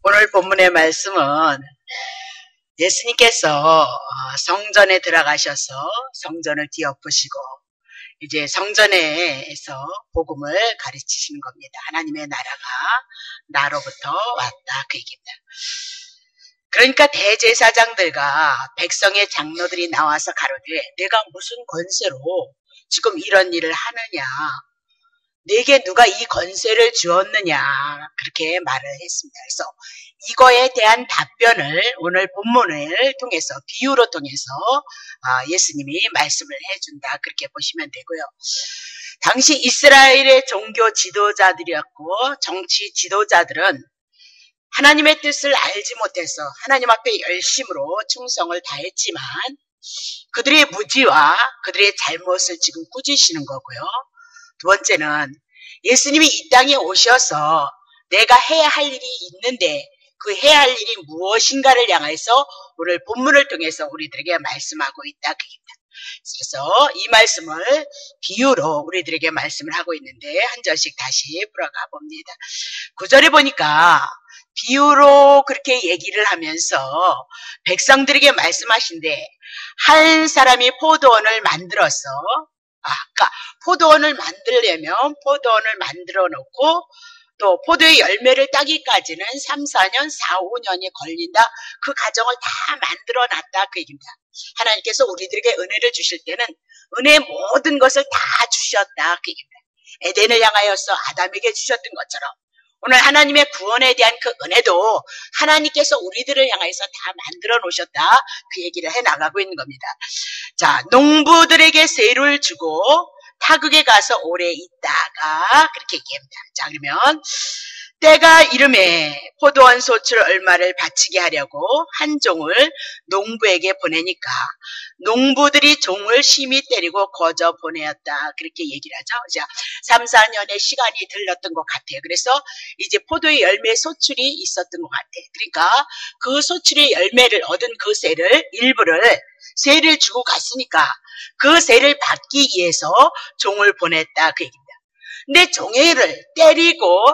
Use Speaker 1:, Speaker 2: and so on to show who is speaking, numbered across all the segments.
Speaker 1: 오늘 본문의 말씀은 예수님께서 성전에 들어가셔서 성전을 뒤엎으시고 이제 성전에서 복음을 가르치시는 겁니다. 하나님의 나라가 나로부터 왔다 그 얘기입니다. 그러니까 대제사장들과 백성의 장로들이 나와서 가로되 내가 무슨 권세로 지금 이런 일을 하느냐, 내게 누가 이 권세를 주었느냐 그렇게 말을 했습니다. 그래서 이거에 대한 답변을 오늘 본문을 통해서 비유로 통해서 예수님이 말씀을 해준다 그렇게 보시면 되고요. 당시 이스라엘의 종교 지도자들이었고 정치 지도자들은 하나님의 뜻을 알지 못해서 하나님 앞에 열심으로 충성을 다했지만 그들의 무지와 그들의 잘못을 지금 꾸짖으시는 거고요. 두 번째는 예수님이 이 땅에 오셔서 내가 해야 할 일이 있는데 그 해야 할 일이 무엇인가를 향해서 오늘 본문을 통해서 우리들에게 말씀하고 있다. 그래서 이 말씀을 비유로 우리들에게 말씀을 하고 있는데 한 절씩 다시 풀어가 봅니다. 9절에 보니까 비유로 그렇게 얘기를 하면서 백성들에게 말씀하신데 한 사람이 포도원을 만들어서 그러니까 포도원을 만들려면 포도원을 만들어 놓고 또 포도의 열매를 따기까지는 3, 4년, 4, 5년이 걸린다. 그 과정을 다 만들어 놨다 그 얘기입니다. 하나님께서 우리들에게 은혜를 주실 때는 은혜의 모든 것을 다 주셨다 그 얘기입니다. 에덴을 향하여서 아담에게 주셨던 것처럼 오늘 하나님의 구원에 대한 그 은혜도 하나님께서 우리들을 향해서 다 만들어 놓으셨다 그 얘기를 해나가고 있는 겁니다. 자, 농부들에게 세를 주고 타국에 가서 오래 있다가 그렇게 얘기합니다. 자, 그러면 때가 이름에 포도원 소출 얼마를 바치게 하려고 한 종을 농부에게 보내니까 농부들이 종을 심히 때리고 거저 보내었다 그렇게 얘기를 하죠. 자, 3, 4년의 시간이 들렀던 것 같아요. 그래서 이제 포도의 열매 소출이 있었던 것 같아요. 그러니까 그 소출의 열매를 얻은 그 일부를 세를 주고 갔으니까 그 세를 받기 위해서 종을 보냈다 그 얘기입니다. 근데 종애를 때리고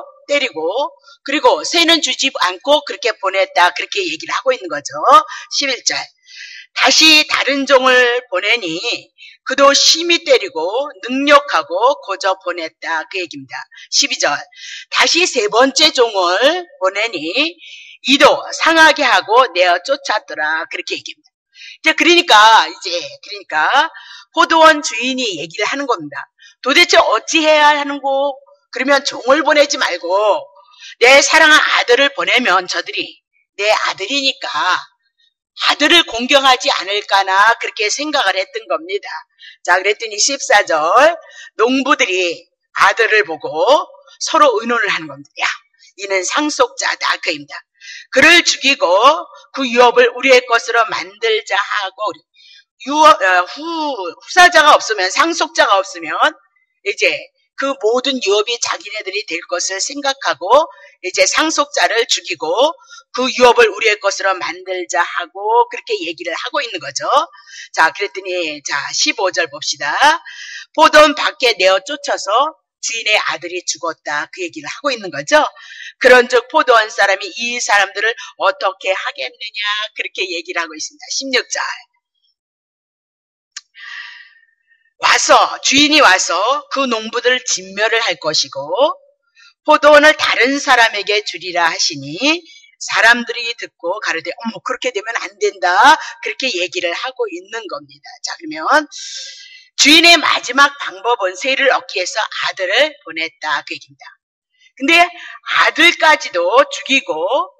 Speaker 1: 그리고 세는 주지 않고 그렇게 보냈다 그렇게 얘기를 하고 있는 거죠. 11절 다시 다른 종을 보내니 그도 심히 때리고 능욕하고 고저 보냈다 그 얘기입니다. 12절 다시 세 번째 종을 보내니 이도 상하게 하고 내어 쫓았더라 그렇게 얘기합니다. 그러니까 포도원 주인이 얘기를 하는 겁니다. 도대체 어찌해야 하는고? 그러면 종을 보내지 말고 내 사랑한 아들을 보내면 저들이 내 아들이니까 아들을 공경하지 않을까나 그렇게 생각을 했던 겁니다. 자, 그랬더니 14절 농부들이 아들을 보고 서로 의논을 하는 겁니다. 야, 이는 상속자다 그입니다. 그를 죽이고 그 유업을 우리의 것으로 만들자 하고 후사자가 없으면 상속자가 없으면 이제 그 모든 유업이 자기네들이 될 것을 생각하고 이제 상속자를 죽이고 그 유업을 우리의 것으로 만들자 하고 그렇게 얘기를 하고 있는 거죠. 자, 그랬더니 자 15절 봅시다. 포도원 밖에 내어 쫓아서 주인의 아들이 죽었다 그 얘기를 하고 있는 거죠. 그런즉 포도원 사람이 이 사람들을 어떻게 하겠느냐 그렇게 얘기를 하고 있습니다. 16절 주인이 와서 그 농부들을 진멸을 할 것이고 포도원을 다른 사람에게 주리라 하시니 사람들이 듣고 가로되 어머 그렇게 되면 안 된다 그렇게 얘기를 하고 있는 겁니다. 자, 그러면 주인의 마지막 방법은 세를 얻기 위해서 아들을 보냈다 그 얘기입니다. 근데 아들까지도 죽이고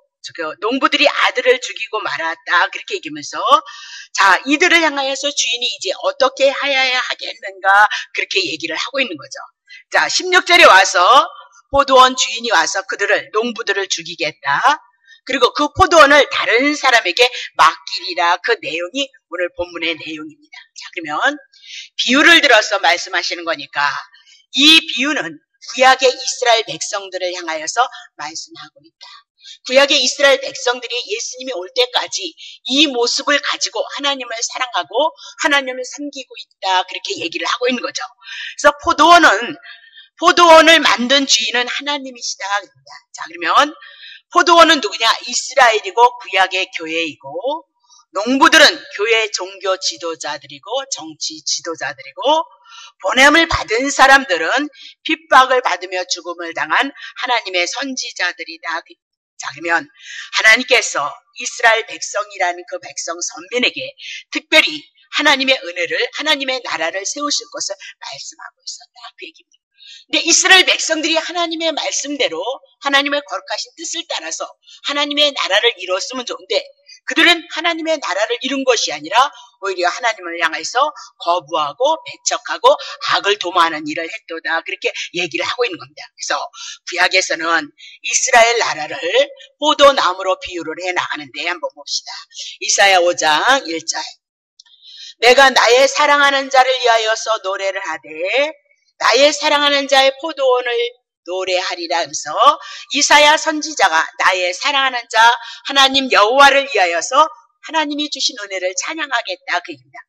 Speaker 1: 농부들이 아들을 죽이고 말았다 그렇게 얘기하면서 자, 이들을 향하여서 주인이 이제 어떻게 하여야 하겠는가 그렇게 얘기를 하고 있는 거죠. 자, 16절에 와서 포도원 주인이 와서 농부들을 죽이겠다. 그리고 그 포도원을 다른 사람에게 맡기리라 그 내용이 오늘 본문의 내용입니다. 자, 그러면 비유를 들어서 말씀하시는 거니까 이 비유는 구약의 이스라엘 백성들을 향하여서 말씀하고 있다. 구약의 이스라엘 백성들이 예수님이 올 때까지 이 모습을 가지고 하나님을 사랑하고 하나님을 섬기고 있다 그렇게 얘기를 하고 있는 거죠. 그래서 포도원을 만든 주인은 하나님이시다. 자, 그러면 포도원은 누구냐? 이스라엘이고 구약의 교회이고, 농부들은 교회 종교 지도자들이고 정치 지도자들이고, 보냄을 받은 사람들은 핍박을 받으며 죽음을 당한 하나님의 선지자들이다. 자, 그러면 하나님께서 이스라엘 백성이라는 그 백성 선민에게 특별히 하나님의 은혜를, 하나님의 나라를 세우실 것을 말씀하고 있었다. 그 얘기입니다. 근데 이스라엘 백성들이 하나님의 말씀대로 하나님의 거룩하신 뜻을 따라서 하나님의 나라를 이뤘으면 좋은데, 그들은 하나님의 나라를 이룬 것이 아니라 오히려 하나님을 향해서 거부하고 배척하고 악을 도모하는 일을 했도다. 그렇게 얘기를 하고 있는 겁니다. 그래서 구약에서는 이스라엘 나라를 포도나무로 비유를 해 나가는데 한번 봅시다. 이사야 5장 1절. 내가 나의 사랑하는 자를 위하여서 노래를 하되 나의 사랑하는 자의 포도원을 노래하리라 하면서 이사야 선지자가 나의 사랑하는 자 하나님 여호와를 위하여서 하나님이 주신 은혜를 찬양하겠다. 그 얘기입니다.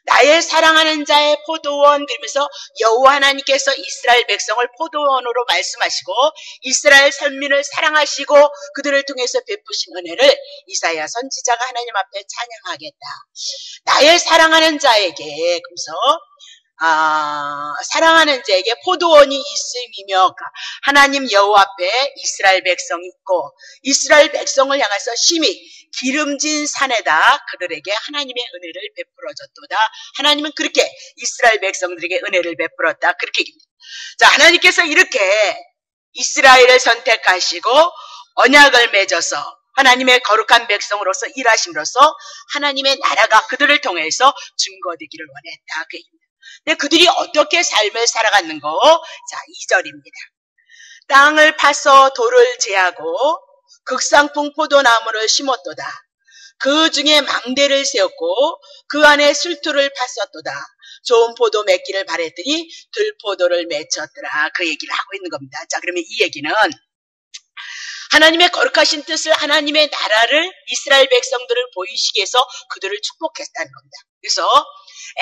Speaker 1: 나의 사랑하는 자의 포도원, 그러면서 여호와 하나님께서 이스라엘 백성을 포도원으로 말씀하시고 이스라엘 선민을 사랑하시고 그들을 통해서 베푸신 은혜를 이사야 선지자가 하나님 앞에 찬양하겠다. 나의 사랑하는 자에게, 그러면서 사랑하는 자에게 포도원이 있음이며 하나님 여호와 앞에 이스라엘 백성이 있고 이스라엘 백성을 향해서 심히 기름진 산에다 그들에게 하나님의 은혜를 베풀어줬도다. 하나님은 그렇게 이스라엘 백성들에게 은혜를 베풀었다. 그렇게 얘기합니다. 자, 하나님께서 이렇게 이스라엘을 선택하시고 언약을 맺어서 하나님의 거룩한 백성으로서 일하심으로써 하나님의 나라가 그들을 통해서 증거되기를 원했다. 그 얘기입니다. 근데 그들이 어떻게 삶을 살아갔는고? 자, 2절입니다. 땅을 파서 돌을 제하고 극상품 포도나무를 심었도다. 그 중에 망대를 세웠고 그 안에 술투를 팠었도다. 좋은 포도 맺기를 바랬더니 들포도를 맺혔더라. 그 얘기를 하고 있는 겁니다. 자, 그러면 이 얘기는 하나님의 거룩하신 뜻을, 하나님의 나라를 이스라엘 백성들을 보이시기 위해서 그들을 축복했다는 겁니다. 그래서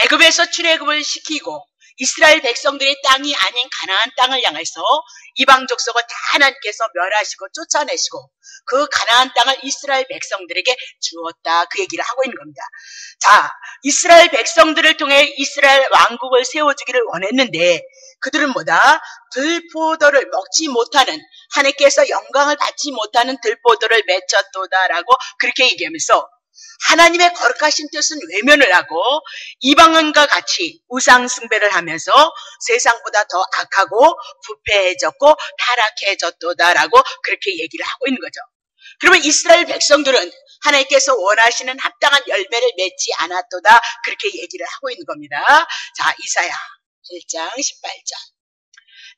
Speaker 1: 애굽에서 출애굽을 시키고 이스라엘 백성들의 땅이 아닌 가나안 땅을 향해서 이방 족속을 다 하나님께서 멸하시고 쫓아내시고 그 가나안 땅을 이스라엘 백성들에게 주었다. 그 얘기를 하고 있는 겁니다. 자, 이스라엘 백성들을 통해 이스라엘 왕국을 세워주기를 원했는데 그들은 뭐다? 들포도를 먹지 못하는, 하나님께서 영광을 받지 못하는 들포도를 맺혔도다라고 그렇게 얘기하면서 하나님의 거룩하신 뜻은 외면을 하고 이방인과 같이 우상 숭배를 하면서 세상보다 더 악하고 부패해졌고 타락해졌도다라고 그렇게 얘기를 하고 있는 거죠. 그러면 이스라엘 백성들은 하나님께서 원하시는 합당한 열매를 맺지 않았도다. 그렇게 얘기를 하고 있는 겁니다. 자, 이사야 1장 18절.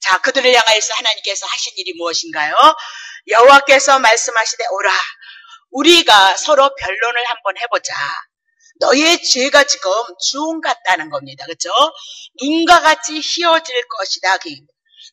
Speaker 1: 자, 그들을 향하여서 하나님께서 하신 일이 무엇인가요? 여호와께서 말씀하시되 오라, 우리가 서로 변론을 한번 해보자. 너의 죄가 지금 주홍 같다는 겁니다. 그렇죠? 눈과 같이 희어질 것이다.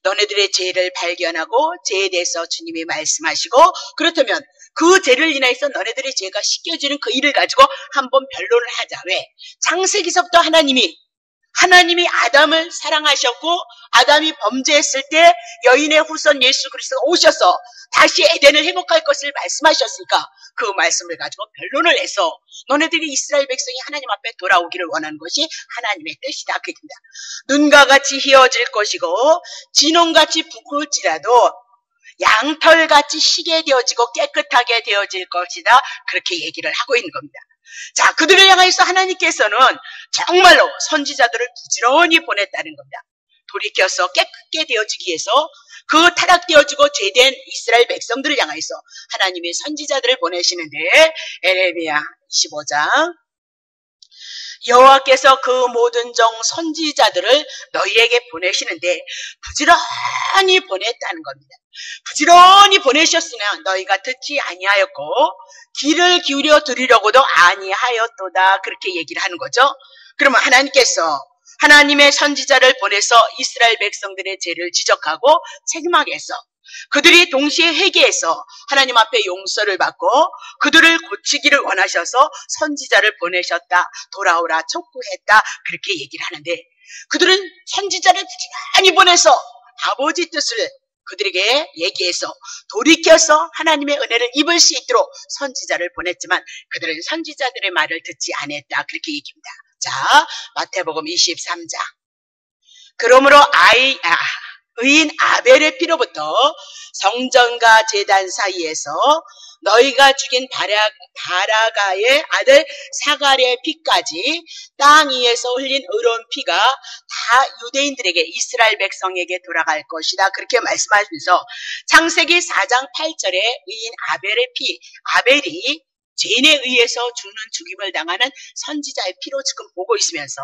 Speaker 1: 너네들의 죄를 발견하고 죄에 대해서 주님이 말씀하시고, 그렇다면 그 죄를 인해서 너네들의 죄가 씻겨지는 그 일을 가지고 한번 변론을 하자. 왜? 창세기서부터 하나님이 아담을 사랑하셨고 아담이 범죄했을 때 여인의 후손 예수 그리스도가 오셔서 다시 에덴을 회복할 것을 말씀하셨으니까 그 말씀을 가지고 변론을 해서 너네들이 이스라엘 백성이 하나님 앞에 돌아오기를 원하는 것이 하나님의 뜻이다. 그 얘기입니다. 눈과 같이 희어질 것이고 진홍같이 부을지라도 양털같이 희게 되어지고 깨끗하게 되어질 것이다. 그렇게 얘기를 하고 있는 겁니다. 자, 그들을 향해서 하나님께서는 정말로 선지자들을 부지런히 보냈다는 겁니다. 돌이켜서 깨끗게 되어지기 위해서 그 타락되어지고 죄된 이스라엘 백성들을 향해서 하나님의 선지자들을 보내시는데 에레미야 25장 여호와께서 그 모든 종 선지자들을 너희에게 보내시는데 부지런히 보냈다는 겁니다. 부지런히 보내셨으나 너희가 듣지 아니하였고 귀를 기울여 들으려고도 아니하였도다. 그렇게 얘기를 하는 거죠. 그러면 하나님께서 하나님의 선지자를 보내서 이스라엘 백성들의 죄를 지적하고 책임하게 해서 그들이 동시에 회개해서 하나님 앞에 용서를 받고 그들을 고치기를 원하셔서 선지자를 보내셨다. 돌아오라 촉구했다. 그렇게 얘기를 하는데 그들은 선지자를 부지런히 보내서 아버지 뜻을 그들에게 얘기해서 돌이켜서 하나님의 은혜를 입을 수 있도록 선지자를 보냈지만 그들은 선지자들의 말을 듣지 않았다. 그렇게 얘기합니다. 자, 마태복음 23장. 그러므로 의인 아벨의 피로부터 성전과 제단 사이에서 너희가 죽인 바라가의 아들 사가랴의 피까지 땅 위에서 흘린 의로운 피가 다 유대인들에게 이스라엘 백성에게 돌아갈 것이다. 그렇게 말씀하시면서 창세기 4장 8절에 의인 아벨의 피, 아벨이 죄인에 의해서 죽임을 당하는 선지자의 피로 지금 보고 있으면서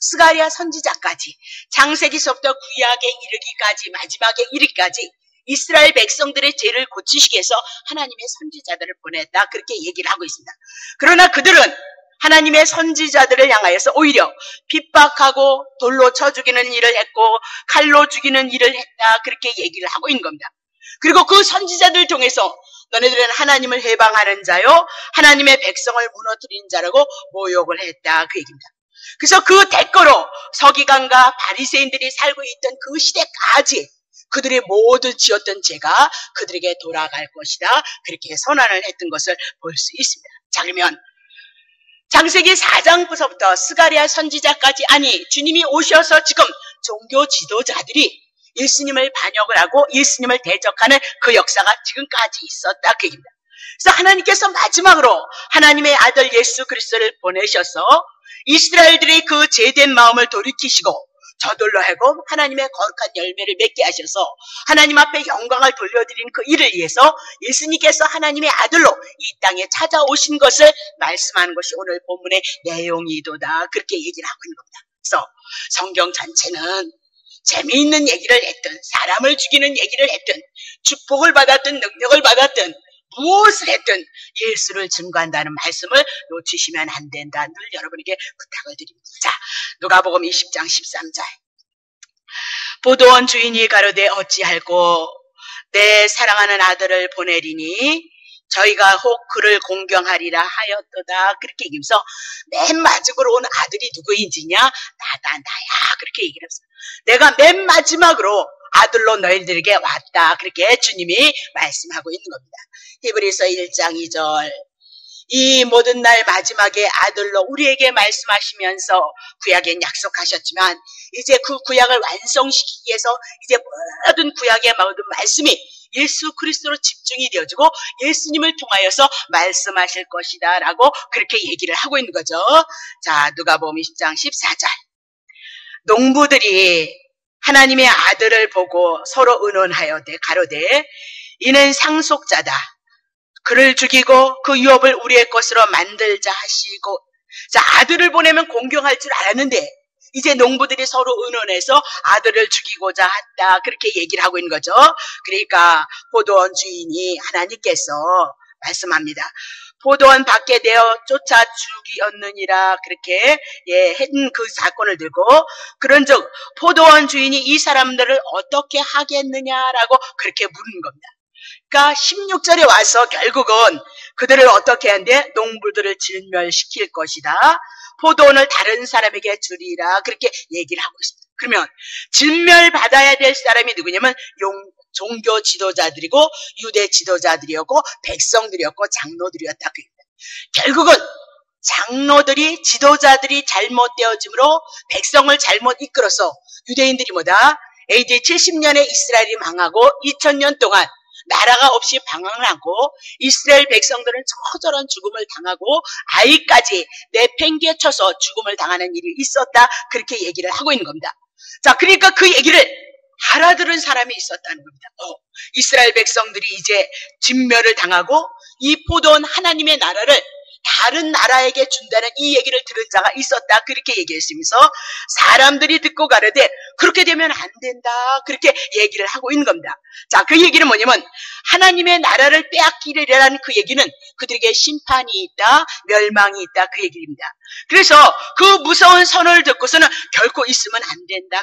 Speaker 1: 스가랴 선지자까지 창세기서부터 구약에 이르기까지 마지막에 이르기까지 이스라엘 백성들의 죄를 고치시기 위해서 하나님의 선지자들을 보냈다. 그렇게 얘기를 하고 있습니다. 그러나 그들은 하나님의 선지자들을 향하여서 오히려 핍박하고 돌로 쳐 죽이는 일을 했고 칼로 죽이는 일을 했다. 그렇게 얘기를 하고 있는 겁니다. 그리고 그 선지자들을 통해서 너네들은 하나님을 해방하는 자요 하나님의 백성을 무너뜨린 자라고 모욕을 했다. 그 얘기입니다. 그래서 그 대가로 서기관과 바리새인들이 살고 있던 그 시대까지 그들이 모두 지었던 죄가 그들에게 돌아갈 것이다. 그렇게 선언을 했던 것을 볼 수 있습니다. 자, 그러면 창세기 4장부터 스가랴 선지자까지 아니 주님이 오셔서 지금 종교 지도자들이 예수님을 반역을 하고 예수님을 대적하는 그 역사가 지금까지 있었다. 그 얘기입니다. 그래서 하나님께서 마지막으로 하나님의 아들 예수 그리스도를 보내셔서 이스라엘들의 그 죄된 마음을 돌이키시고 저들로 하여금 하나님의 거룩한 열매를 맺게 하셔서 하나님 앞에 영광을 돌려드리는 그 일을 위해서 예수님께서 하나님의 아들로 이 땅에 찾아오신 것을 말씀하는 것이 오늘 본문의 내용이도다. 그렇게 얘기를 하고 있는 겁니다. 그래서 성경 전체는 재미있는 얘기를 했든 사람을 죽이는 얘기를 했든 축복을 받았든 능력을 받았든 무엇을 했든 예수를 증거한다는 말씀을 놓치시면 안 된다. 늘 여러분에게 부탁을 드립니다. 자, 누가복음 20장 13절. 보도원 주인이 가로되 어찌할꼬 내 사랑하는 아들을 보내리니 저희가 혹 그를 공경하리라 하였도다. 그렇게 얘기하면서 맨 마지막으로 온 아들이 누구인지냐? 나야. 그렇게 얘기를 했어요. 내가 맨 마지막으로 아들로 너희들에게 왔다. 그렇게 주님이 말씀하고 있는 겁니다. 히브리서 1장 2절. 이 모든 날 마지막에 아들로 우리에게 말씀하시면서 구약엔 약속하셨지만 이제 그 구약을 완성시키기 위해서 이제 모든 구약의 모든 말씀이 예수 그리스도로 집중이 되어지고 예수님을 통하여서 말씀하실 것이다 라고 그렇게 얘기를 하고 있는 거죠. 자, 누가복음 20장 14절. 농부들이 하나님의 아들을 보고 서로 의논하여되 가로되 이는 상속자다. 그를 죽이고 그 유업을 우리의 것으로 만들자 하시고. 자, 아들을 보내면 공경할 줄 알았는데 이제 농부들이 서로 의논해서 아들을 죽이고자 했다. 그렇게 얘기를 하고 있는 거죠. 그러니까 포도원 주인이 하나님께서 말씀합니다. 포도원 밖에 내어 쫓아 죽이었느니라. 그렇게 했던 그 사건을 들고 그런즉 포도원 주인이 이 사람들을 어떻게 하겠느냐라고 그렇게 묻는 겁니다. 그러니까 16절에 와서 결국은 그들을 어떻게 한대? 농부들을 진멸시킬 것이다. 포도원을 다른 사람에게 주리라. 그렇게 얘기를 하고 있습니다. 그러면 진멸받아야 될 사람이 누구냐면 종교 지도자들이고 유대 지도자들이었고 백성들이었고 장로들이었다. 결국은 장로들이 지도자들이 잘못되어짐으로 백성을 잘못 이끌어서 유대인들이 뭐다? AD 70년에 이스라엘이 망하고 2000년 동안 나라가 없이 방황을 하고 이스라엘 백성들은 처절한 죽음을 당하고 아이까지 내팽개쳐서 죽음을 당하는 일이 있었다. 그렇게 얘기를 하고 있는 겁니다. 자, 그러니까 그 얘기를 알아들은 사람이 있었다는 겁니다. 이스라엘 백성들이 이제 진멸을 당하고 이 포도원 하나님의 나라를 다른 나라에게 준다는 이 얘기를 들은 자가 있었다. 그렇게 얘기했으면서 사람들이 듣고 가르되 그렇게 되면 안 된다. 그렇게 얘기를 하고 있는 겁니다. 자, 그 얘기는 뭐냐면 하나님의 나라를 빼앗기려는 그 얘기는 그들에게 심판이 있다. 멸망이 있다. 그 얘기입니다. 그래서 그 무서운 선언을 듣고서는 결코 있으면 안 된다.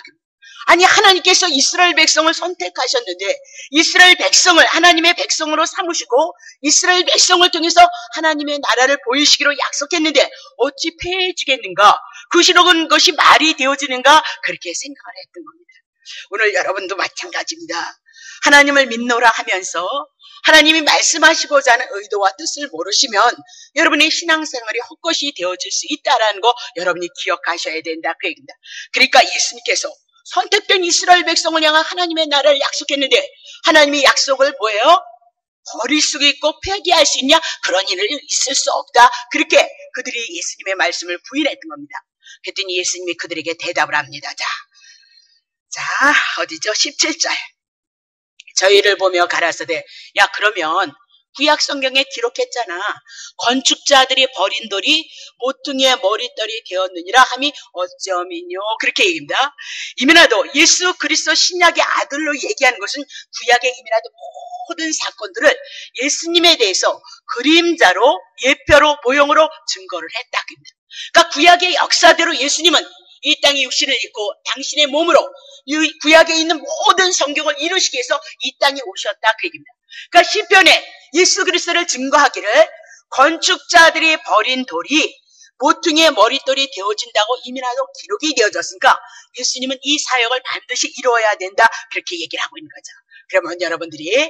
Speaker 1: 아니, 하나님께서 이스라엘 백성을 선택하셨는데 이스라엘 백성을 하나님의 백성으로 삼으시고 이스라엘 백성을 통해서 하나님의 나라를 보이시기로 약속했는데 어찌 패해지겠는가? 그시록은 것이 말이 되어지는가? 그렇게 생각을 했던 겁니다. 오늘 여러분도 마찬가지입니다. 하나님을 믿노라 하면서 하나님이 말씀하시고자 하는 의도와 뜻을 모르시면 여러분의 신앙생활이 헛것이 되어질 수 있다는 거 여러분이 기억하셔야 된다 그 얘기입니다. 그러니까 예수님께서 선택된 이스라엘 백성을 향한 하나님의 나라를 약속했는데 하나님이 약속을 뭐예요? 버릴 수 있고 폐기할 수 있냐? 그런 일은 있을 수 없다. 그렇게 그들이 예수님의 말씀을 부인했던 겁니다. 그랬더니 예수님이 그들에게 대답을 합니다. 자, 어디죠? 17절. 저희를 보며 가라사대, 야, 그러면 구약 성경에 기록했잖아. 건축자들이 버린 돌이 모퉁이의 머릿돌이 되었느니라 함이 어쩌미뇨. 그렇게 얘기합니다. 이면화도 예수 그리스도 신약의 아들로 얘기하는 것은 구약의 이면화도 모든 사건들을 예수님에 대해서 그림자로 예표로 모형으로 증거를 했다. 그러니까 구약의 역사대로 예수님은 이 땅에 육신을 입고 당신의 몸으로 이 구약에 있는 모든 성경을 이루시기 위해서 이 땅에 오셨다 그 얘기입니다. 그러니까 시편에 예수 그리스도를 증거하기를 건축자들이 버린 돌이 모퉁이의 머릿돌이 되어진다고 이미나도 기록이 되어졌으니까 예수님은 이 사역을 반드시 이루어야 된다 그렇게 얘기를 하고 있는 거죠. 그러면 여러분들이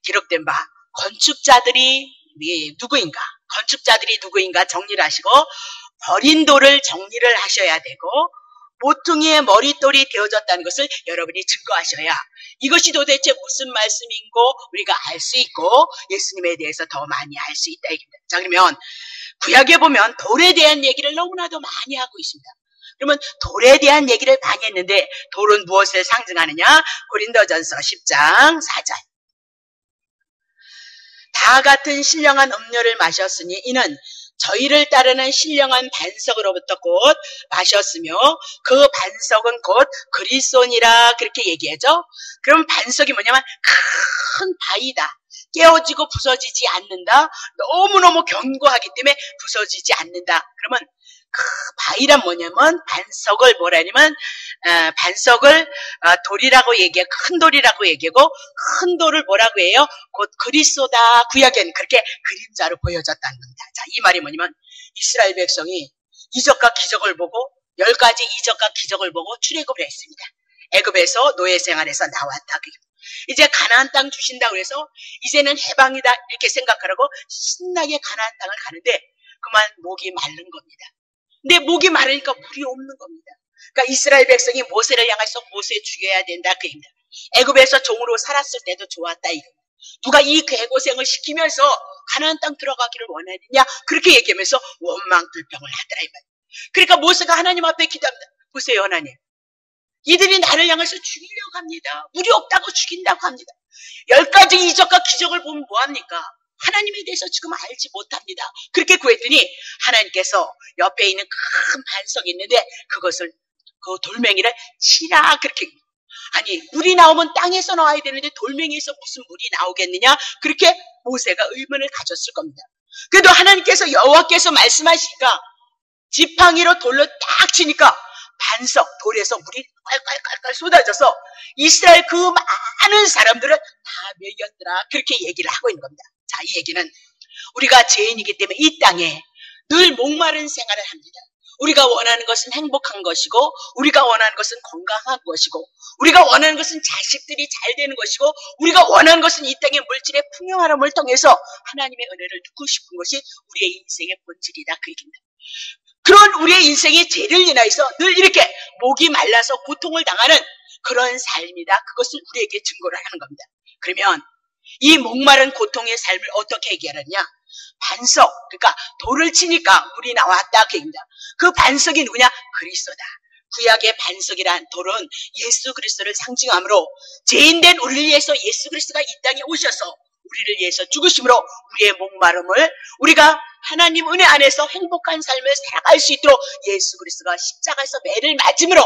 Speaker 1: 기록된 바 건축자들이 누구인가? 건축자들이 누구인가 정리를 하시고 버린 돌을 정리를 하셔야 되고 모퉁이의 머릿돌이 되어졌다는 것을 여러분이 증거하셔야 이것이 도대체 무슨 말씀인고 우리가 알 수 있고 예수님에 대해서 더 많이 알 수 있다 얘기입니다. 자, 그러면 구약에 보면 돌에 대한 얘기를 너무나도 많이 하고 있습니다. 그러면 돌에 대한 얘기를 많이 했는데 돌은 무엇을 상징하느냐? 고린도전서 10장 4절. 다 같은 신령한 음료를 마셨으니 이는 저희를 따르는 신령한 반석으로부터 곧 마셨으며 그 반석은 곧 그리스도니라 그렇게 얘기하죠. 그럼 반석이 뭐냐면 큰 바위다. 깨어지고 부서지지 않는다. 너무너무 견고하기 때문에 부서지지 않는다. 그러면 그 바위란 뭐냐면 반석을 뭐라냐면 반석을 돌이라고 얘기해 큰 돌이라고 얘기하고 큰 돌을 뭐라고 해요? 곧 그리스도다. 구약에는 그렇게 그림자로 보여졌다는 겁니다. 자, 이 말이 뭐냐면 이스라엘 백성이 이적과 기적을 보고 10가지 이적과 기적을 보고 출애굽을 했습니다. 애굽에서 노예 생활에서 나왔다. 이제 가나안 땅 주신다고 해서 이제는 해방이다 이렇게 생각하라고 신나게 가나안 땅을 가는데 그만 목이 마른 겁니다. 근데 목이 마르니까 물이 없는 겁니다. 그러니까 이스라엘 백성이 모세를 향해서 모세 죽여야 된다 그 얘기입니다. 애굽에서 종으로 살았을 때도 좋았다 이거. 누가 이 괴고생을 시키면서 가나안 땅 들어가기를 원하느냐 그렇게 얘기하면서 원망불평을 하더라 이 말이에요. 그러니까 모세가 하나님 앞에 기도합니다. 보세요 하나님. 이들이 나를 향해서 죽이려고 합니다. 물이 없다고 죽인다고 합니다. 10가지 이적과 기적을 보면 뭐합니까? 하나님에 대해서 지금 알지 못합니다. 그렇게 구했더니 하나님께서 옆에 있는 큰 반석이 있는데 그것을 그 돌멩이를 치라 그렇게. 아니 물이 나오면 땅에서 나와야 되는데 돌멩이에서 무슨 물이 나오겠느냐 그렇게 모세가 의문을 가졌을 겁니다. 그래도 하나님께서 여호와께서 말씀하시니까 지팡이로 돌로 딱 치니까 반석 돌에서 물이 깔깔깔깔 쏟아져서 이스라엘 그 많은 사람들은 다 먹였더라 그렇게 얘기를 하고 있는 겁니다. 자, 이 얘기는 우리가 죄인이기 때문에 이 땅에 늘 목마른 생활을 합니다. 우리가 원하는 것은 행복한 것이고 우리가 원하는 것은 건강한 것이고 우리가 원하는 것은 자식들이 잘 되는 것이고 우리가 원하는 것은 이 땅의 물질의 풍요함을 통해서 하나님의 은혜를 누리고 싶은 것이 우리의 인생의 본질이다 그 얘기입니다. 그런 우리의 인생이 죄를 인하여서 늘 이렇게 목이 말라서 고통을 당하는 그런 삶이다. 그것을 우리에게 증거를 하는 겁니다. 그러면 이 목마른 고통의 삶을 어떻게 해결하느냐? 반석, 그러니까 돌을 치니까 물이 나왔다 그 얘기입니다. 그 반석이 누구냐? 그리스도다. 구약의 반석이란 돌은 예수 그리스도를 상징하므로 죄인된 우리를 위해서 예수 그리스도가 이 땅에 오셔서 우리를 위해서 죽으심으로 우리의 목마름을 우리가 하나님 은혜 안에서 행복한 삶을 살아갈 수 있도록 예수 그리스도가 십자가에서 매를 맞음으로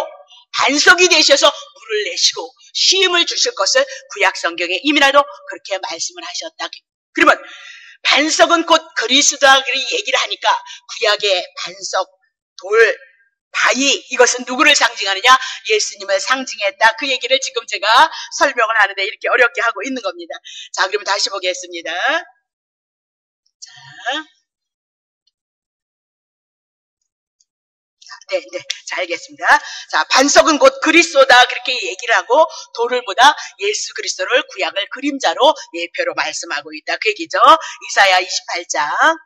Speaker 1: 반석이 되셔서 물을 내시고 쉼을 주실 것을 구약 성경에 이미라도 그렇게 말씀을 하셨다. 그러면 반석은 곧 그리스도라 얘기를 하니까 구약의 반석, 돌, 바위 이것은 누구를 상징하느냐? 예수님을 상징했다. 그 얘기를 지금 제가 설명을 하는데 이렇게 어렵게 하고 있는 겁니다. 자, 그러면 다시 보겠습니다. 자, 네. 자, 알겠습니다. 자, 반석은 곧 그리스도다. 그렇게 얘기를 하고, 돌을 보다 예수 그리스도를 구약을 그림자로 예표로 말씀하고 있다. 그 얘기죠. 이사야 28장.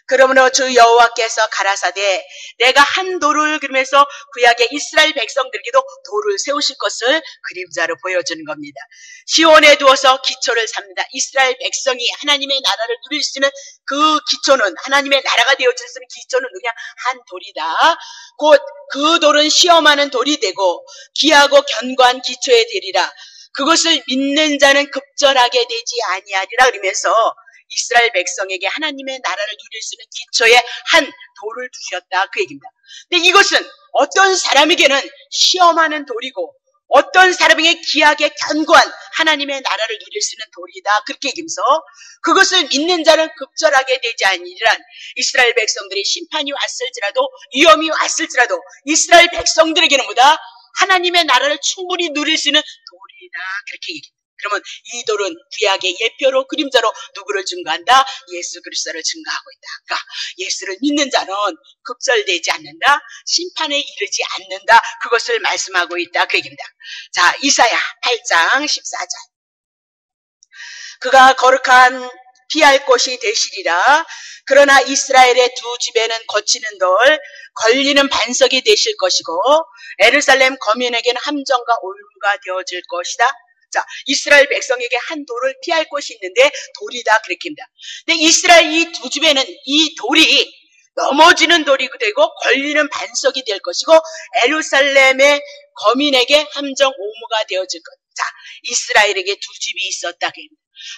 Speaker 1: 그러므로 주 여호와께서 가라사대 내가 한 돌을 그리면서 구약의 이스라엘 백성들에게도 돌을 세우실 것을 그림자로 보여주는 겁니다. 시온에 두어서 기초를 삼는다. 이스라엘 백성이 하나님의 나라를 누릴 수 있는 그 기초는, 하나님의 나라가 되어질 수 있는 기초는 그냥 한 돌이다. 곧 그 돌은 시험하는 돌이 되고 귀하고 견고한 기초에 되리라. 그것을 믿는 자는 급절하게 되지 아니하리라. 그러면서 이스라엘 백성에게 하나님의 나라를 누릴 수 있는 기초에 한 돌을 두셨다. 그 얘기입니다. 근데 이것은 어떤 사람에게는 시험하는 돌이고 어떤 사람에게 귀하게 견고한 하나님의 나라를 누릴 수 있는 돌이다. 그렇게 얘기하면서 그것을 믿는 자는 급절하게 되지 아니란 이스라엘 백성들이 심판이 왔을지라도 위험이 왔을지라도 이스라엘 백성들에게는 뭐다? 하나님의 나라를 충분히 누릴 수 있는 돌이다. 그렇게 얘기합니다. 그러면 이 돌은 구약의 예표로 그림자로 누구를 증거한다? 예수 그리스도를 증거하고 있다. 그러니까 예수를 믿는 자는 급절되지 않는다. 심판에 이르지 않는다. 그것을 말씀하고 있다. 그 얘기입니다. 자, 이사야 8장 14절. 그가 거룩한 피할 곳이 되시리라. 그러나 이스라엘의 두 집에는 거치는 돌, 걸리는 반석이 되실 것이고 예루살렘 거민에게는 함정과 올무가 되어질 것이다. 자, 이스라엘 백성에게 한 돌을 피할 곳이 있는데 돌이다. 그렇게 합니다. 근데 이스라엘 이 두 집에는 이 돌이 넘어지는 돌이 되고 걸리는 반석이 될 것이고 예루살렘의 거민에게 함정 오무가 되어질 것. 자, 이스라엘에게 두 집이 있었다.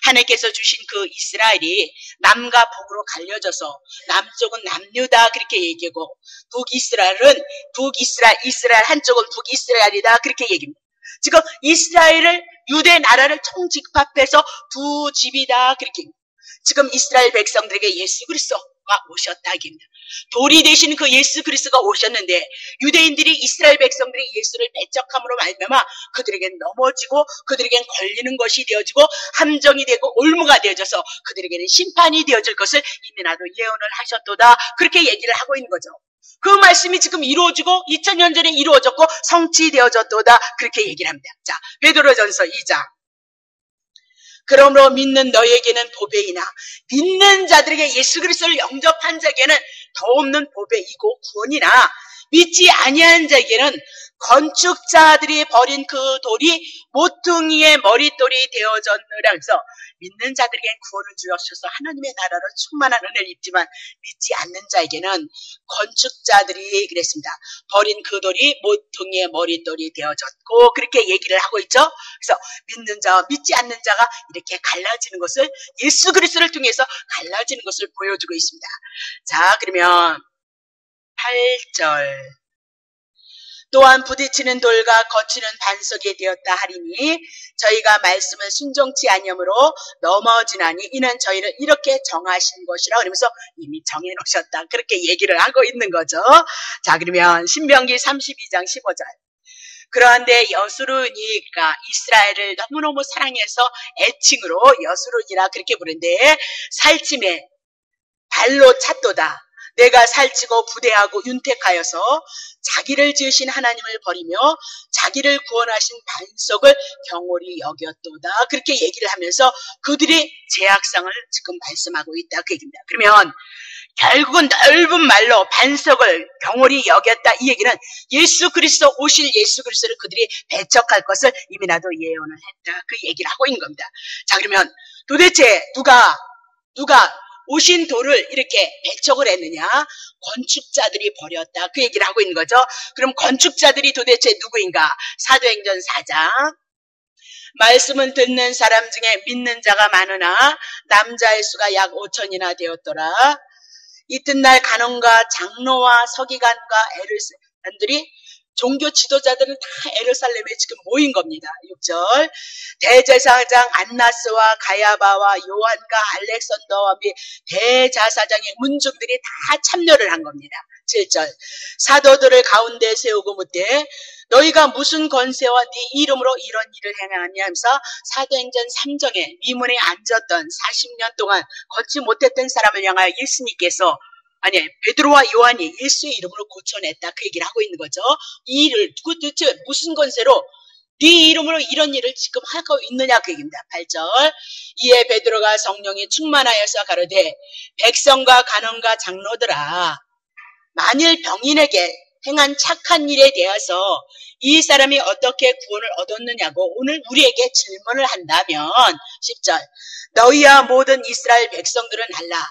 Speaker 1: 하나님께서 주신 그 이스라엘이 남과 북으로 갈려져서 남쪽은 남유다 그렇게 얘기하고 이스라엘 한쪽은 북이스라엘이다 그렇게 얘기합니다. 지금 이스라엘을 유대 나라를 총집합해서 두 집이다 그렇게 지금 이스라엘 백성들에게 예수 그리스도가 오셨다 입니다. 돌이 되신 그 예수 그리스도가 오셨는데 유대인들이 이스라엘 백성들이 예수를 배척함으로 말미암아 그들에겐 넘어지고 그들에겐 걸리는 것이 되어지고 함정이 되고 올무가 되어져서 그들에게는 심판이 되어질 것을 이미 나도 예언을 하셨도다 그렇게 얘기를 하고 있는 거죠. 그 말씀이 지금 이루어지고 2000년 전에 이루어졌고 성취되어졌도다 그렇게 얘기를 합니다. 자, 베드로전서 2장. 그러므로 믿는 너에게는 보배이나 믿는 자들에게 예수 그리스도를 영접한 자에게는 더 없는 보배이고 구원이나 믿지 아니한 자에게는 건축자들이 버린 그 돌이 모퉁이의 머릿돌이 되어졌느라. 그래서 믿는 자들에게는 구원을 주셔서 하나님의 나라를 충만한 은혜를 입지만 믿지 않는 자에게는 건축자들이 그랬습니다. 버린 그 돌이 모퉁이의 머릿돌이 되어졌고 그렇게 얘기를 하고 있죠. 그래서 믿는 자와 믿지 않는 자가 이렇게 갈라지는 것을 예수 그리스도를 통해서 갈라지는 것을 보여주고 있습니다. 자, 그러면 8절. 또한 부딪히는 돌과 거치는 반석이 되었다 하리니 저희가 말씀을 순종치 아니함으로 넘어지나니 이는 저희를 이렇게 정하신 것이라. 그러면서 이미 정해놓으셨다 그렇게 얘기를 하고 있는 거죠. 자, 그러면 신명기 32장 15절. 그런데 여수룬이가 이스라엘을 너무너무 사랑해서 애칭으로 여수룬이라 그렇게 부르는데 살찜에 발로 찼도다. 내가 살찌고 부대하고 윤택하여서 자기를 지으신 하나님을 버리며 자기를 구원하신 반석을 경홀히 여겼도다. 그렇게 얘기를 하면서 그들이 제약상을 지금 말씀하고 있다. 그 얘기입니다. 그러면 결국은 넓은 말로 반석을 경홀히 여겼다. 이 얘기는 예수 그리스도 오실 예수 그리스도를 그들이 배척할 것을 이미 나도 예언을 했다. 그 얘기를 하고 있는 겁니다. 자, 그러면 도대체 누가 오신 돌을 이렇게 배척을 했느냐? 건축자들이 버렸다. 그 얘기를 하고 있는 거죠. 그럼 건축자들이 도대체 누구인가? 사도행전 4장. 말씀은 듣는 사람 중에 믿는 자가 많으나 남자의 수가 약 5천이나 되었더라. 이튿날 간원과 장로와 서기관과 에르사람들이 종교 지도자들은 다 에루살렘에 지금 모인 겁니다. 6절. 대제사장 안나스와 가야바와 요한과 알렉산더와 대자사장의 문중들이 다 참여를 한 겁니다. 7절. 사도들을 가운데 세우고 묻되 너희가 무슨 권세와 네 이름으로 이런 일을 행하냐 하면서 사도행전 3장에 미문에 앉았던 40년 동안 걷지 못했던 사람을 향하여 예수님께서 아니, 베드로와 요한이 예수의 이름으로 고쳐냈다. 그 얘기를 하고 있는 거죠. 이 일을 도대체 무슨 권세로 네 이름으로 이런 일을 지금 하고 있느냐 그 얘기입니다. 8절. 이에 베드로가 성령이 충만하여서 가로되 백성과 간원과 장로들아, 만일 병인에게 행한 착한 일에 대해서 이 사람이 어떻게 구원을 얻었느냐고 오늘 우리에게 질문을 한다면 10절. 너희와 모든 이스라엘 백성들은 알라.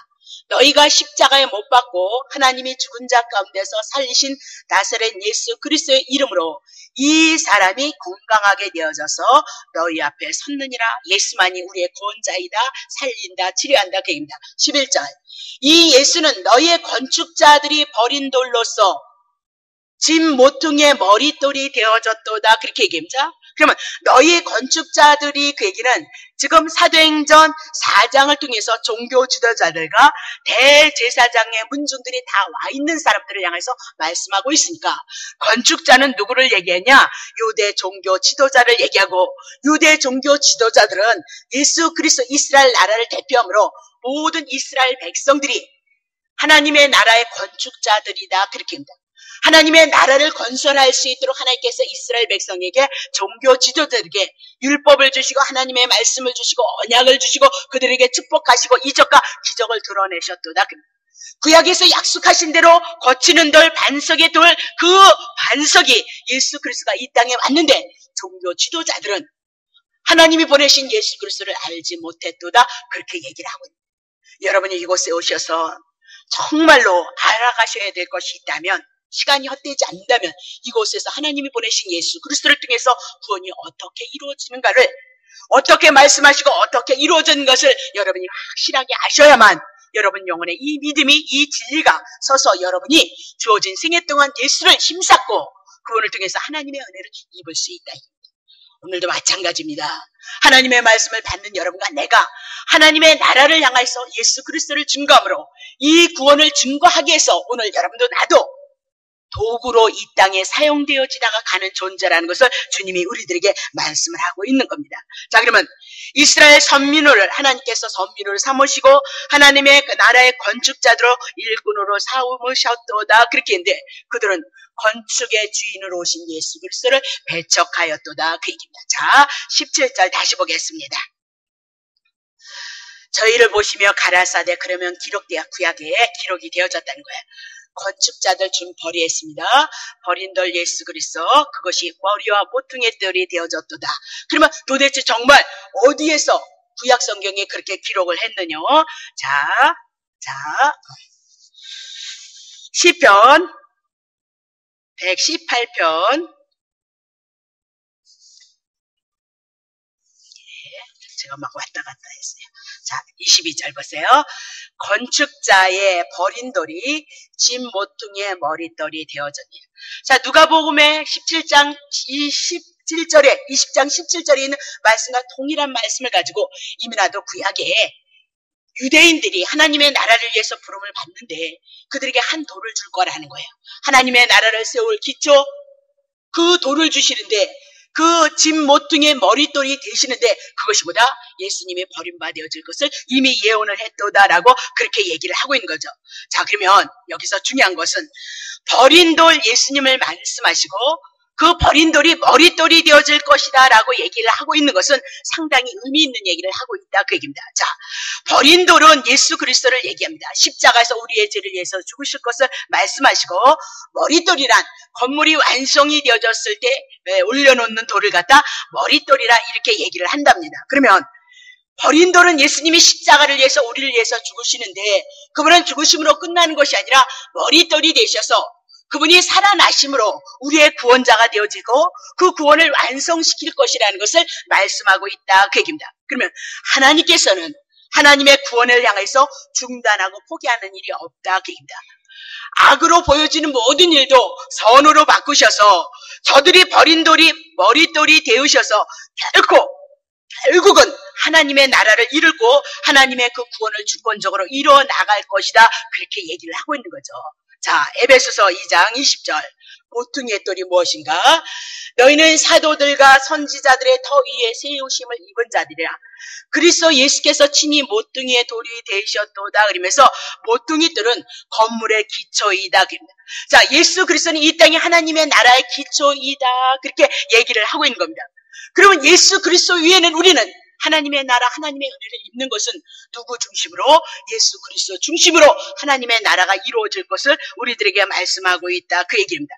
Speaker 1: 너희가 십자가에 못 박고 하나님이 죽은 자 가운데서 살리신 나사렛 예수 그리스도의 이름으로 이 사람이 건강하게 되어져서 너희 앞에 섰느니라. 예수만이 우리의 구원자이다. 살린다. 치료한다. 그 얘기입니다. 11절. 이 예수는 너희의 건축자들이 버린 돌로서 짐 모퉁이의 머릿돌이 되어졌도다. 그렇게 얘기합니다. 그러면 너희 건축자들이 그 얘기는 지금 사도행전 4장을 통해서 종교 지도자들과 대제사장의 문중들이 다 와 있는 사람들을 향해서 말씀하고 있으니까 건축자는 누구를 얘기하냐? 유대 종교 지도자를 얘기하고 유대 종교 지도자들은 예수 그리스도 이스라엘 나라를 대표함으로 모든 이스라엘 백성들이 하나님의 나라의 건축자들이다. 그렇게 합니다. 하나님의 나라를 건설할 수 있도록 하나님께서 이스라엘 백성에게 종교 지도자들에게 율법을 주시고 하나님의 말씀을 주시고 언약을 주시고 그들에게 축복하시고 이적과 기적을 드러내셨도다. 구약에서 약속하신 대로 거치는 돌, 반석의 돌, 그 반석이 예수 그리스도가 이 땅에 왔는데 종교 지도자들은 하나님이 보내신 예수 그리스도를 알지 못했도다. 그렇게 얘기를 하고 있습니다. 여러분이 이곳에 오셔서 정말로 알아가셔야 될 것이 있다면, 시간이 헛되지 않는다면 이곳에서 하나님이 보내신 예수 그리스도를 통해서 구원이 어떻게 이루어지는가를, 어떻게 말씀하시고 어떻게 이루어지는 것을 여러분이 확실하게 아셔야만 여러분 영혼의 이 믿음이, 이 진리가 서서 여러분이 주어진 생애 동안 예수를 힘삼고 구원을 통해서 하나님의 은혜를 입을 수 있다. 오늘도 마찬가지입니다. 하나님의 말씀을 받는 여러분과 내가 하나님의 나라를 향해서 예수 그리스도를 증거함으로 이 구원을 증거하기 위해서 오늘 여러분도 나도 도구로 이 땅에 사용되어지다가 가는 존재라는 것을 주님이 우리들에게 말씀을 하고 있는 겁니다. 자, 그러면 이스라엘 선민을 하나님께서 선민을 삼으시고 하나님의 그 나라의 건축자들로 일꾼으로 삼으셨도다. 그렇게 했는데 그들은 건축의 주인으로 오신 예수 그리스도를 배척하였도다. 그 얘기입니다. 자, 17절 다시 보겠습니다. 저희를 보시며 가라사대 그러면 기록되어 구약에 기록이 되어졌다는 거예요. 건축자들 중 버리했습니다. 버린 돌 예수 그리스도, 그것이 머리와 모퉁이의 돌이 되어졌도다. 그러면 도대체 정말 어디에서 구약 성경에 그렇게 기록을 했느냐? 자, 시편 118편. 제가 막 왔다 갔다 했어요. 자, 22절 보세요. 건축자의 버린 돌이 짐 모퉁이의 머릿돌이 되어졌니. 자, 누가복음의 17장 17절에 20장 17절에 있는 말씀과 동일한 말씀을 가지고 이미 나도 구약에 유대인들이 하나님의 나라를 위해서 부름을 받는데 그들에게 한 돌을 줄 거라는 거예요. 하나님의 나라를 세울 기초, 그 돌을 주시는데 그 짐 모퉁이의 머릿돌이 되시는데 그것이 보다 예수님이 버림받아질 것을 이미 예언을 했도다라고 그렇게 얘기를 하고 있는 거죠. 자, 그러면 여기서 중요한 것은 버린 돌 예수님을 말씀하시고 그 버린 돌이 머릿돌이 되어질 것이다 라고 얘기를 하고 있는 것은 상당히 의미 있는 얘기를 하고 있다 그 얘기입니다. 자, 버린 돌은 예수 그리스도를 얘기합니다. 십자가에서 우리의 죄를 위해서 죽으실 것을 말씀하시고, 머릿돌이란 건물이 완성이 되어졌을 때 올려놓는 돌을 갖다 머릿돌이라 이렇게 얘기를 한답니다. 그러면 버린 돌은 예수님이 십자가를 위해서 우리를 위해서 죽으시는데 그분은 죽으심으로 끝나는 것이 아니라 머릿돌이 되셔서 그분이 살아나심으로 우리의 구원자가 되어지고 그 구원을 완성시킬 것이라는 것을 말씀하고 있다 그 얘기입니다. 그러면 하나님께서는 하나님의 구원을 향해서 중단하고 포기하는 일이 없다 그 얘기입니다. 악으로 보여지는 모든 일도 선으로 바꾸셔서 저들이 버린 돌이 머릿돌이 되으셔서 결국은 하나님의 나라를 이루고 하나님의 그 구원을 주권적으로 이뤄 나갈 것이다 그렇게 얘기를 하고 있는 거죠. 자, 에베소서 2장 20절. 모퉁이의 돌이 무엇인가? 너희는 사도들과 선지자들의 터 위에 세우심을 입은 자들이라. 그리스도 예수께서 친히 모퉁이의 돌이 되셨도다. 그러면서 모퉁이들은 건물의 기초이다. 자, 예수 그리스도는 이 땅에 하나님의 나라의 기초이다. 그렇게 얘기를 하고 있는 겁니다. 그러면 예수 그리스도 위에는 우리는 하나님의 나라, 하나님의 은혜를 입는 것은 누구 중심으로? 예수 그리스도 중심으로 하나님의 나라가 이루어질 것을 우리들에게 말씀하고 있다. 그 얘기입니다.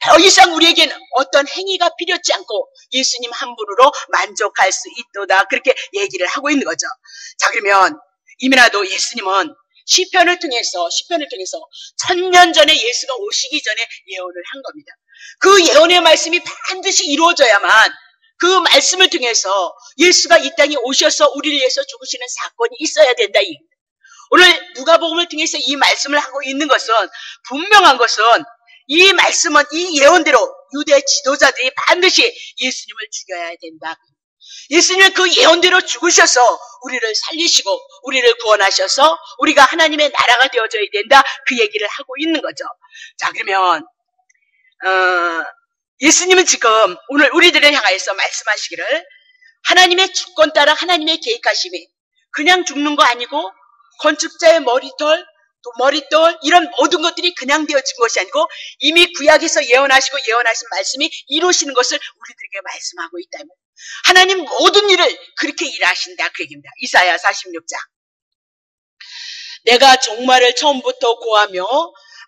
Speaker 1: 더 이상 우리에게는 어떤 행위가 필요치 않고 예수님 한 분으로 만족할 수 있도다. 그렇게 얘기를 하고 있는 거죠. 자, 그러면 이미나도 예수님은 시편을 통해서 1000년 전에 예수가 오시기 전에 예언을 한 겁니다. 그 예언의 말씀이 반드시 이루어져야만 그 말씀을 통해서 예수가 이 땅에 오셔서 우리를 위해서 죽으시는 사건이 있어야 된다. 오늘 누가복음을 통해서 이 말씀을 하고 있는 것은 분명한 것은 이 말씀은 이 예언대로 유대 지도자들이 반드시 예수님을 죽여야 된다. 예수님은 그 예언대로 죽으셔서 우리를 살리시고 우리를 구원하셔서 우리가 하나님의 나라가 되어져야 된다. 그 얘기를 하고 있는 거죠. 자, 그러면 예수님은 지금 오늘 우리들을 향하여서 말씀하시기를 하나님의 주권 따라 하나님의 계획하심이 그냥 죽는 거 아니고 건축자의 머릿돌 이런 모든 것들이 그냥 되어진 것이 아니고 이미 구약에서 예언하시고 예언하신 말씀이 이루시는 것을 우리들에게 말씀하고 있다면 하나님 모든 일을 그렇게 일하신다. 그 얘기입니다. 이사야 46장. 내가 종말을 처음부터 고하며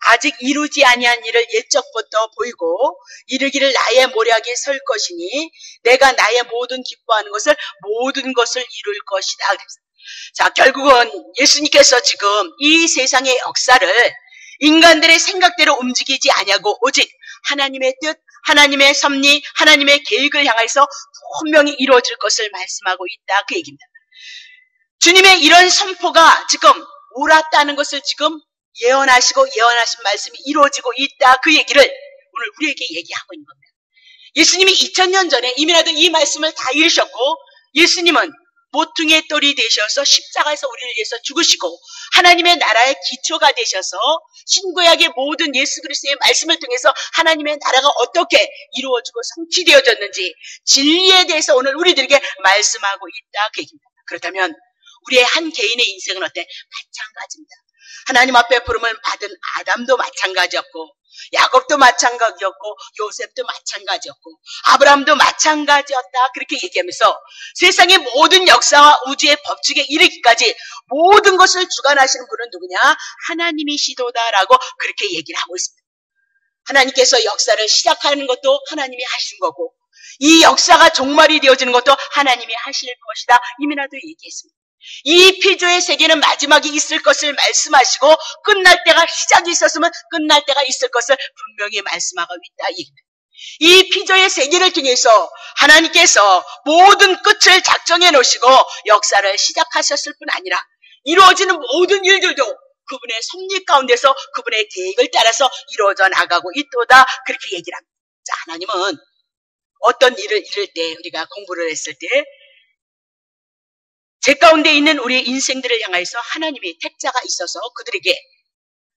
Speaker 1: 아직 이루지 아니한 일을 옛적부터 보이고 이르기를 나의 모략에 설 것이니 내가 나의 모든 기뻐하는 것을 모든 것을 이룰 것이다. 자, 결국은 예수님께서 지금 이 세상의 역사를 인간들의 생각대로 움직이지 아니하고 오직 하나님의 뜻, 하나님의 섭리, 하나님의 계획을 향해서 분명히 이루어질 것을 말씀하고 있다. 그 얘기입니다. 주님의 이런 선포가 지금 옳았다는 것을 지금 예언하시고 예언하신 말씀이 이루어지고 있다. 그 얘기를 오늘 우리에게 얘기하고 있는 겁니다. 예수님이 2000년 전에 이미라도 이 말씀을 다 이루셨고 예수님은 모퉁이의 돌이 되셔서 십자가에서 우리를 위해서 죽으시고 하나님의 나라의 기초가 되셔서 신구약의 모든 예수 그리스도의 말씀을 통해서 하나님의 나라가 어떻게 이루어지고 성취되어졌는지 진리에 대해서 오늘 우리들에게 말씀하고 있다. 그 얘기입니다. 그렇다면 우리의 한 개인의 인생은 어때? 마찬가지입니다. 하나님 앞에 부름을 받은 아담도 마찬가지였고 야곱도 마찬가지였고 요셉도 마찬가지였고 아브라함도 마찬가지였다. 그렇게 얘기하면서 세상의 모든 역사와 우주의 법칙에 이르기까지 모든 것을 주관하시는 분은 누구냐? 하나님이시도다라고 그렇게 얘기를 하고 있습니다. 하나님께서 역사를 시작하는 것도 하나님이 하신 거고 이 역사가 종말이 되어지는 것도 하나님이 하실 것이다. 이미나도 얘기했습니다. 이 피조의 세계는 마지막이 있을 것을 말씀하시고 끝날 때가 시작이 있었으면 끝날 때가 있을 것을 분명히 말씀하고 있다. 이 피조의 세계를 통해서 하나님께서 모든 끝을 작정해 놓으시고 역사를 시작하셨을 뿐 아니라 이루어지는 모든 일들도 그분의 섭리 가운데서 그분의 계획을 따라서 이루어져 나가고 있도다. 그렇게 얘기를 합니다. 자, 하나님은 어떤 일을 이룰 때 우리가 공부를 했을 때 제 가운데 있는 우리의 인생들을 향해서 하나님이 택자가 있어서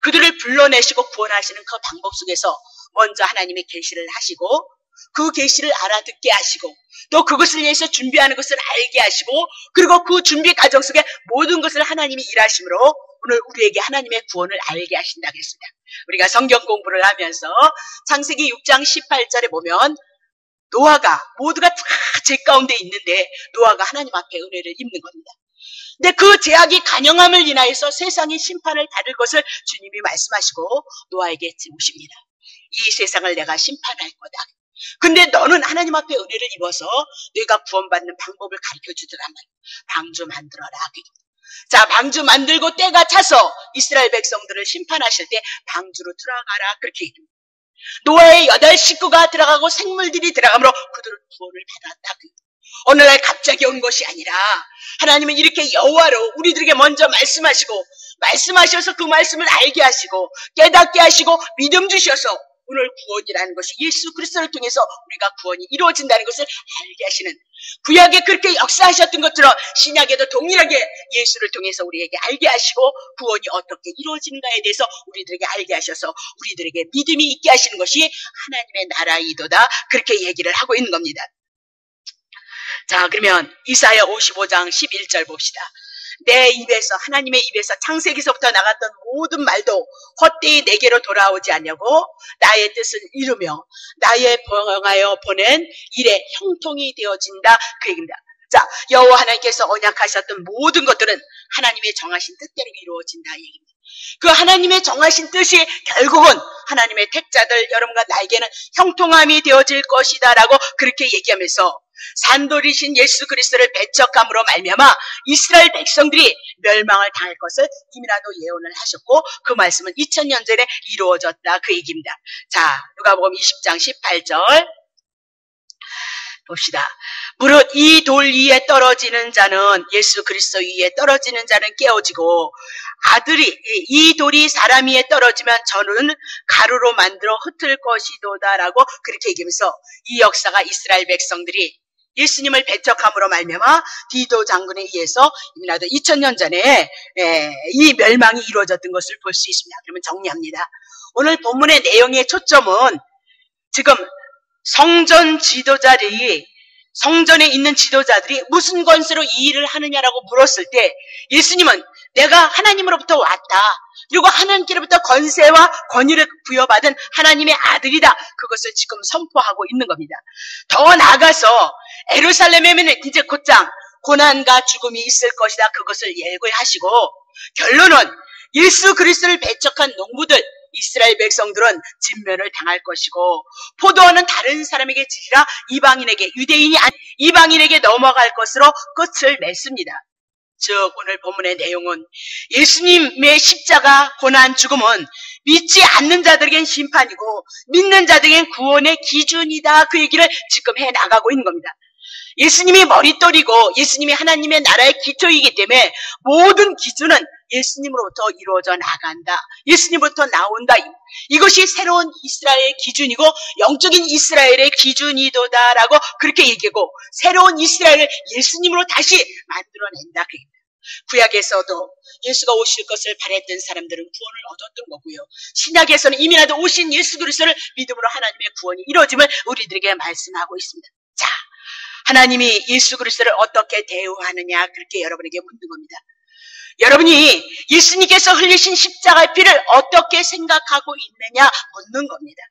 Speaker 1: 그들을 불러내시고 구원하시는 그 방법 속에서 먼저 하나님의 계시를 하시고 그 계시를 알아듣게 하시고 또 그것을 위해서 준비하는 것을 알게 하시고 그리고 그 준비 과정 속에 모든 것을 하나님이 일하심으로 오늘 우리에게 하나님의 구원을 알게 하신다 그랬습니다. 우리가 성경 공부를 하면서 창세기 6장 18절에 보면 노아가 모두가 다 죄 가운데 있는데 노아가 하나님 앞에 은혜를 입는 겁니다. 근데 그 죄악이 간영함을 인하여서 세상의 심판을 받을 것을 주님이 말씀하시고 노아에게 오십니다. 이 세상을 내가 심판할 거다. 근데 너는 하나님 앞에 은혜를 입어서 네가 구원받는 방법을 가르쳐 주더라면 방주 만들어라. 자, 방주 만들고 때가 차서 이스라엘 백성들을 심판하실 때 방주로 들어가라. 그렇게 얘기합니다. 노아의 8 식구가 들어가고 생물들이 들어가므로 그들은 구원을 받았다. 오늘날 갑자기 온 것이 아니라 하나님은 이렇게 여호와로 우리들에게 먼저 말씀하시고 말씀하셔서 그 말씀을 알게 하시고 깨닫게 하시고 믿음 주셔서 오늘 구원이라는 것이 예수 그리스도를 통해서 우리가 구원이 이루어진다는 것을 알게 하시는, 구약에 그렇게 역사하셨던 것처럼 신약에도 동일하게 예수를 통해서 우리에게 알게 하시고 구원이 어떻게 이루어지는가에 대해서 우리들에게 알게 하셔서 우리들에게 믿음이 있게 하시는 것이 하나님의 나라이도다, 그렇게 얘기를 하고 있는 겁니다. 자, 그러면 이사야 55장 11절 봅시다. 내 입에서, 하나님의 입에서 창세기서부터 나갔던 모든 말도 헛되이 내게로 돌아오지 않냐고, 나의 뜻을 이루며 나의 명하여 보낸 일에 형통이 되어진다, 그 얘기입니다. 자, 여호와 하나님께서 언약하셨던 모든 것들은 하나님의 정하신 뜻대로 이루어진다, 이 얘기입니다. 그 하나님의 정하신 뜻이 결국은 하나님의 택자들 여러분과 나에게는 형통함이 되어질 것이다 라고 그렇게 얘기하면서 산돌이신 예수 그리스도를 배척함으로 말미암아 이스라엘 백성들이 멸망을 당할 것을 이미라도 예언을 하셨고, 그 말씀은 2000년 전에 이루어졌다, 그 얘기입니다. 자, 누가복음 20장 18절 봅시다. 무릇 이 돌 위에 떨어지는 자는, 예수 그리스도 위에 떨어지는 자는 깨어지고, 아들이, 이 돌이 사람 위에 떨어지면 저는 가루로 만들어 흩을 것이도다라고 그렇게 얘기하면서 이 역사가 이스라엘 백성들이 예수님을 배척함으로 말미암아 디도 장군에 의해서 이미라도 2000년 전에 이 멸망이 이루어졌던 것을 볼 수 있습니다. 그러면 정리합니다. 오늘 본문의 내용의 초점은 지금 성전 지도자들이, 성전에 있는 지도자들이 무슨 권세로 이 일을 하느냐라고 물었을 때 예수님은 내가 하나님으로부터 왔다, 그리고 하나님께로부터 권세와 권위를 부여받은 하나님의 아들이다, 그것을 지금 선포하고 있는 겁니다. 더 나아가서 예루살렘에는 이제 곧장 고난과 죽음이 있을 것이다, 그것을 예고하시고 결론은 예수 그리스도를 배척한 농부들, 이스라엘 백성들은 진멸을 당할 것이고, 포도원은 다른 사람에게 지라 이방인에게, 유대인이 아닌 이방인에게 넘어갈 것으로 끝을 맺습니다. 즉 오늘 본문의 내용은 예수님의 십자가, 고난, 죽음은 믿지 않는 자들에겐 심판이고 믿는 자들에겐 구원의 기준이다, 그 얘기를 지금 해나가고 있는 겁니다. 예수님이 머릿돌이고 예수님이 하나님의 나라의 기초이기 때문에 모든 기준은 예수님으로부터 이루어져 나간다, 예수님으로부터 나온다, 이것이 새로운 이스라엘의 기준이고 영적인 이스라엘의 기준이도다라고 그렇게 얘기하고, 새로운 이스라엘을 예수님으로 다시 만들어낸다, 그 얘기입니다. 구약에서도 예수가 오실 것을 바랬던 사람들은 구원을 얻었던 거고요, 신약에서는 이미라도 오신 예수 그리스도를 믿음으로 하나님의 구원이 이루어짐을 우리들에게 말씀하고 있습니다. 자, 하나님이 예수 그리스도를 어떻게 대우하느냐, 그렇게 여러분에게 묻는 겁니다. 여러분이 예수님께서 흘리신 십자가의 피를 어떻게 생각하고 있느냐 묻는 겁니다.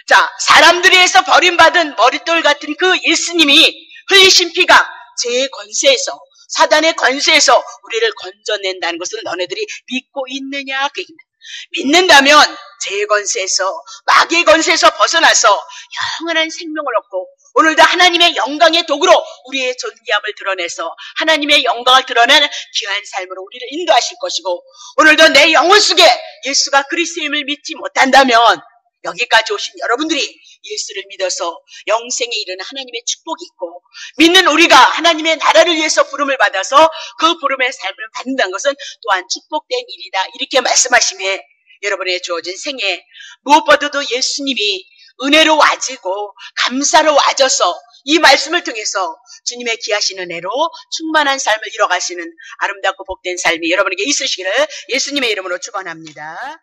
Speaker 1: 자, 사람들에 의해서 버림받은 머릿돌 같은 그 예수님이 흘리신 피가 죄의 권세에서, 사단의 권세에서 우리를 건져낸다는 것을 너네들이 믿고 있느냐, 그 얘기입니다. 믿는다면 죄의 권세에서, 마귀의 권세에서 벗어나서 영원한 생명을 얻고 오늘도 하나님의 영광의 도구로 우리의 존귀함을 드러내서 하나님의 영광을 드러내는 귀한 삶으로 우리를 인도하실 것이고, 오늘도 내 영혼 속에 예수가 그리스도임을 믿지 못한다면 여기까지 오신 여러분들이 예수를 믿어서 영생에 이르는 하나님의 축복이 있고, 믿는 우리가 하나님의 나라를 위해서 부름을 받아서 그 부름의 삶을 받는다는 것은 또한 축복된 일이다, 이렇게 말씀하시며 여러분의 주어진 생에 무엇보다도 예수님이 은혜로 와지고 감사로 와져서 이 말씀을 통해서 주님의 귀하신 은혜로 충만한 삶을 이뤄가시는 아름답고 복된 삶이 여러분에게 있으시기를 예수님의 이름으로 축원합니다.